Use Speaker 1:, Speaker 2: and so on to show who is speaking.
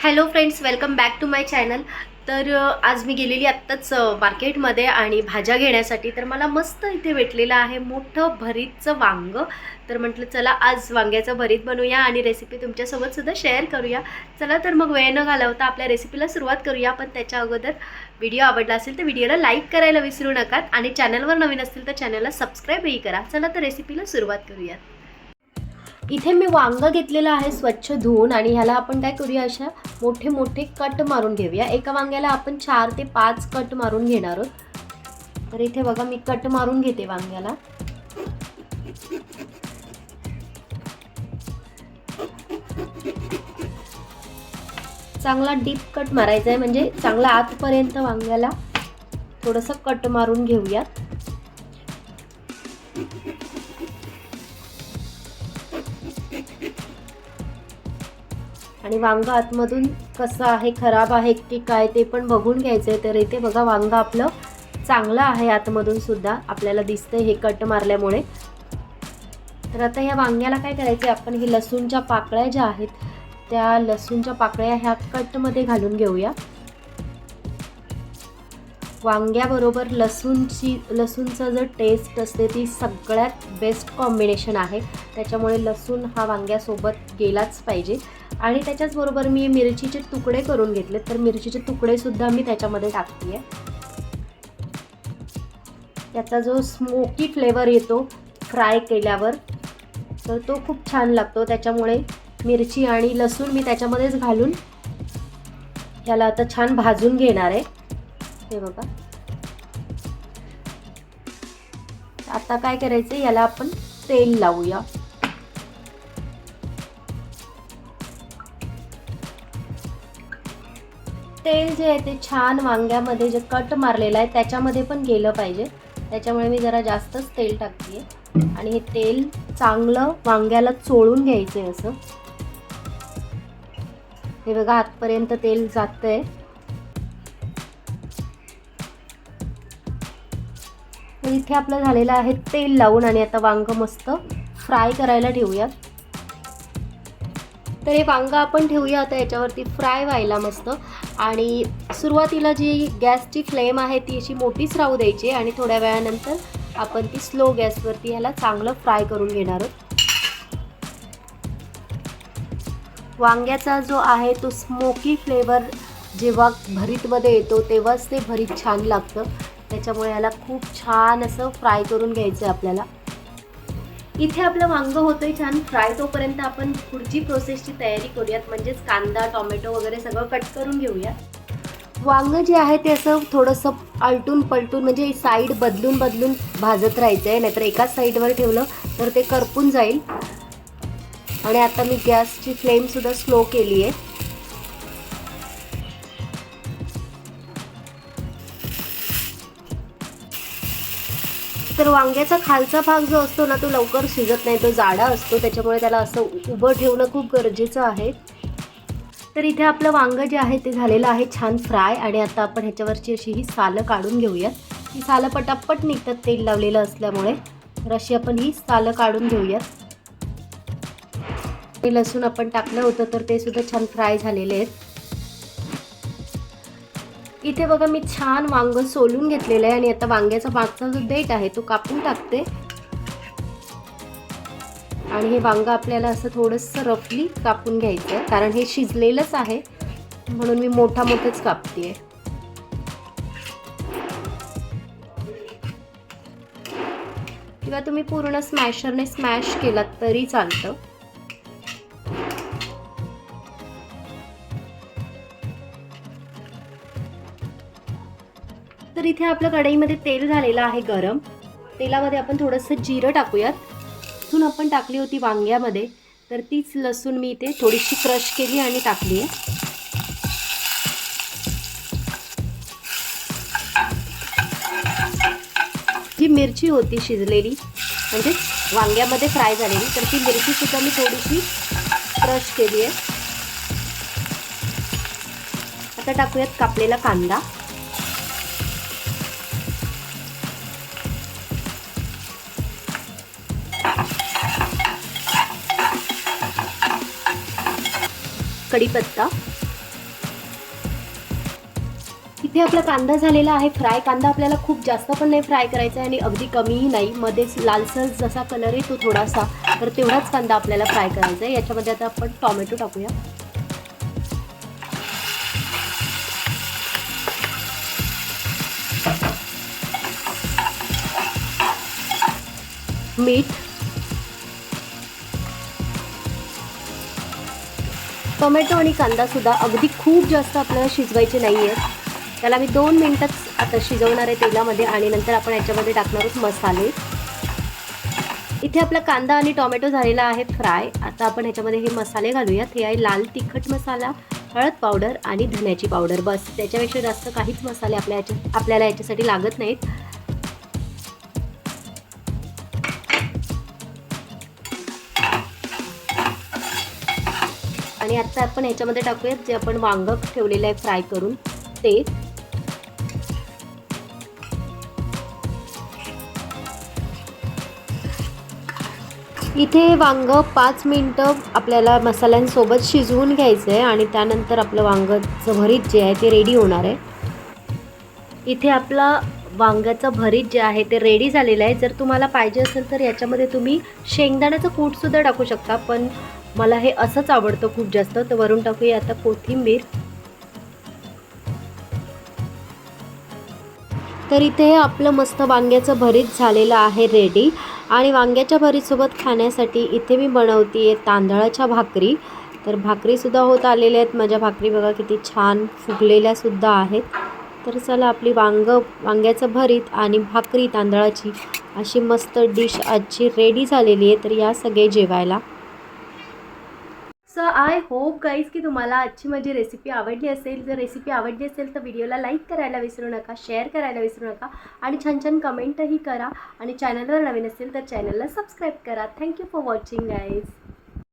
Speaker 1: Hello friends, welcome back to my channel. तर आज मी गेलेली आत्ताच मार्केटमध्ये आणि भाज्या घेण्यासाठी. तर मला मस्त इथे भेटलेलं आहे मोठं भरीतचं वांग. तर म्हटलं चला आज वांग्याचं भरीत बनवूया आणि रेसिपी तुमच्यासोबतसुद्धा शेअर करूया. चला तर मग वेळ न घालवता आपल्या रेसिपीला सुरुवात करूया. पण त्याच्या अगोदर व्हिडिओ आवडला असेल तर व्हिडिओला लाईक करायला विसरू नका आणि चॅनलवर नवीन असतील तर चॅनलला सबस्क्राईबही करा. चला तर रेसिपीला सुरुवात करूया. इथे मी वांग घेतलेलं आहे स्वच्छ धुवून आणि ह्याला आपण काय करूया, अशा मोठे मोठे कट मारून घेऊया. एका वांग्याला आपण 4 ते 5 कट मारून घेणार आहोत. तर इथे बघा मी कट मारून घेते वांग्याला. चांगला डीप कट मारायचा आहे, म्हणजे चांगला आतपर्यंत वांग्याला थोडंसं कट मारून घेऊयात. आणि वांग आतमधून कसं आहे, खराब आहे की काय ते पण बघून घ्यायचं आहे. तर इथे बघा वांग आपलं चांगलं आहे आतमधून सुद्धा, आपल्याला दिसतंय हे कट मारल्यामुळे. तर आता ह्या वांग्याला काय करायचं आहे, आपण हे लसूणच्या पाकळ्या ज्या आहेत त्या लसूणच्या पाकळ्या ह्या कटमध्ये घालून घेऊया. वांग्याबरोबर लसूणचं जो टेस्ट असते ती सगळ्यात बेस्ट कॉम्बिनेशन आहे. त्याच्यामुळे लसूण हा वांग्यासोबत गेलाच पाहिजे. आणि त्याच्याचबरोबर मी मिरचीचे तुकडे करून घेतले, तर मिरचीचे तुकडेसुद्धा मी त्याच्यामध्ये टाकते आहे. त्याचा जो स्मोकी फ्लेवर येतो फ्राय केल्यावर, तर तो खूप छान लागतो. त्याच्यामुळे मिरची आणि लसूण मी त्याच्यामध्येच घालून याला आता छान भाजून घेणार आहे. हे बघा, आता काय करायचं, याला आपण तेल लावूया. तेल जे आहे ते छान वांग्यामध्ये जे कट मारलेलं आहे त्याच्यामध्ये पण गेलं पाहिजे. त्याच्यामुळे मी जरा जास्तच तेल टाकते आणि हे तेल चांगलं वांग्याला चोळून घ्यायचं आहे. असं हे बघा आतपर्यंत तेल जातंय. तर इथे आपलं झालेलं आहे तेल लावून, आणि आता वांग मस्त फ्राय करायला ठेवूयात. तर हे वांग आपण ठेवूया आता याच्यावरती फ्राय व्हायला मस्त. आणि सुरुवातीला जी गॅसची फ्लेम आहे ती अशी मोठीच राहू द्यायची आणि थोड्या वेळानंतर आपण ती स्लो गॅसवरती ह्याला चांगलं फ्राय करून घेणार आहोत. वांग्याचा जो आहे तो स्मोकी फ्लेवर जेव्हा भरीतमध्ये येतो तेव्हाच ते भरीत छान लागतं. त्याच्यामुळे याला खूप छान असं फ्राय करून घ्यायचं आहे आपल्याला. इथे आपलं वांग होतंय छान फ्राय. तोपर्यंत आपण पुढची प्रोसेसची तयारी करूयात, म्हणजेच कांदा टोमॅटो वगैरे सगळं कट करून घेऊया. वांग जे आहे ते असं थोडंसं आलटून पलटून, म्हणजे साईड बदलून बदलून भाजत राहायचं आहे, नाहीतर एकाच साईडवर ठेवलं तर ते करपून जाईल. आणि आता मी गॅसची फ्लेमसुद्धा स्लो केली आहे. तर वांग्याचा खालचा भाग जो असतो ना तो लवकर शिजत नाही, तो जाडा असतो. त्याच्यामुळे त्याला असं उभं ठेवणं खूप गरजेचं आहे. तर इथे आपलं वांग जे आहे ते झालेलं आहे छान फ्राय. आणि आता आपण ह्याच्यावरची अशी ही सालं काढून घेऊयात. ही सालं पटापट निघतात तेल लावलेलं असल्यामुळे. तर अशी आपण ही सालं काढून घेऊयात. हे लसूण आपण टाकलं होतं तर ते सुद्धा छान फ्राय झालेले आहेत. इथे बघा मी छान वांग सोलून घेतलेलं आहे आणि आता वांग्याचा मागचा जो देठ आहे तो कापून टाकते. आणि हे वांग आपल्याला असं थोडंसं रफली कापून घ्यायचं आहे, कारण हे शिजलेलंच आहे म्हणून मी मोठाच कापते. किंवा तुम्ही पूर्ण स्मॅशरने स्मॅश केलात तरी चालतं. तर इथे आपल्या कढईमध्ये तेल झालेलं आहे गरम. तेलामध्ये आपण थोडंसं जिरं टाकूयात. लसूण आपण टाकली होती वांग्यामध्ये, तर तीच लसूण मी इथे थोडीशी क्रश केली आणि टाकली आहे. जी मिरची होती शिजलेली, म्हणजे वांग्यामध्ये फ्राय झालेली, तर ती मिरचीसुद्धा मी थोडीशी क्रश केली आहे. आता टाकूयात कापलेला कांदा. कढीपत्ता, इथे आपला कांदा झालेला आहे फ्राय. कांदा आपल्याला खूप जास्त पण नाही फ्राय करायचा आहे आणि अगदी कमीही नाही, मध्येच लालसर जसा कलर येतो थोडासा, तर तेवढाच कांदा आपल्याला फ्राय करायचा आहे. याच्यामध्ये आता आपण टोमॅटो टाकूया. मीठ, टोमॅटो आणि कांदासुद्धा अगदी खूप जास्त आपल्याला शिजवायचे नाही आहेत. त्याला मी 2 मिनटंच आता शिजवणार आहे तेलामध्ये आणि नंतर आपण याच्यामध्ये टाकणार आहोत मसाले. इथे आपला कांदा आणि टोमॅटो झालेला आहे फ्राय. आता आपण ह्याच्यामध्ये हे मसाले घालूयात. हे आहे लाल तिखट मसाला, हळद पावडर आणि धन्याची पावडर. बस, त्याच्यापेक्षा जास्त काहीच मसाले आपल्याला याच्यासाठी लागत नाहीत. आणि आता आपण ह्याच्यामध्ये टाकूयात जे आपण वांग ठेवलेलं आहे फ्राय करून ते. इथे वांग 5 मिनटं आपल्याला मसाल्यांसोबत शिजवून घ्यायचं आहे आणि त्यानंतर आपलं वांगचं भरीत जे आहे ते रेडी होणार आहे. इथे आपला वांग्याचं भरीत जे आहे ते रेडी झालेलं आहे. जर तुम्हाला पाहिजे असेल तर याच्यामध्ये तुम्ही शेंगदाण्याचं कूटसुद्धा टाकू शकता, पण मला हे असंच आवडतं खूप जास्त. तर वरून टाकूया आता कोथिंबीर. तर इथे आपलं मस्त वांग्याचं भरीत झालेलं आहे रेडी. आणि वांग्याच्या भरीतसोबत खाण्यासाठी इथे मी बनवते आहे तांदळाच्या भाकरी. तर भाकरीसुद्धा होत आलेल्या आहेत माझ्या. भाकरी बघा किती छान फुगलेल्यासुद्धा आहेत. तर चला, आपली वांग्याचं भरीत आणि भाकरी तांदळाची अशी मस्त डिश आजची रेडी झालेली आहे. तर या सगळे जेवायला. सो आय होप गाईज की तुम्हाला आजची माझी रेसिपी आवडली असेल. जर रेसिपी आवडली असेल तर व्हिडिओला लाईक करायला विसरू नका, शेअर करायला विसरू नका आणि छान छान कमेंटही करा. आणि चॅनलवर नवीन असेल तर चॅनलला सबस्क्राईब करा. Thank you for watching guys.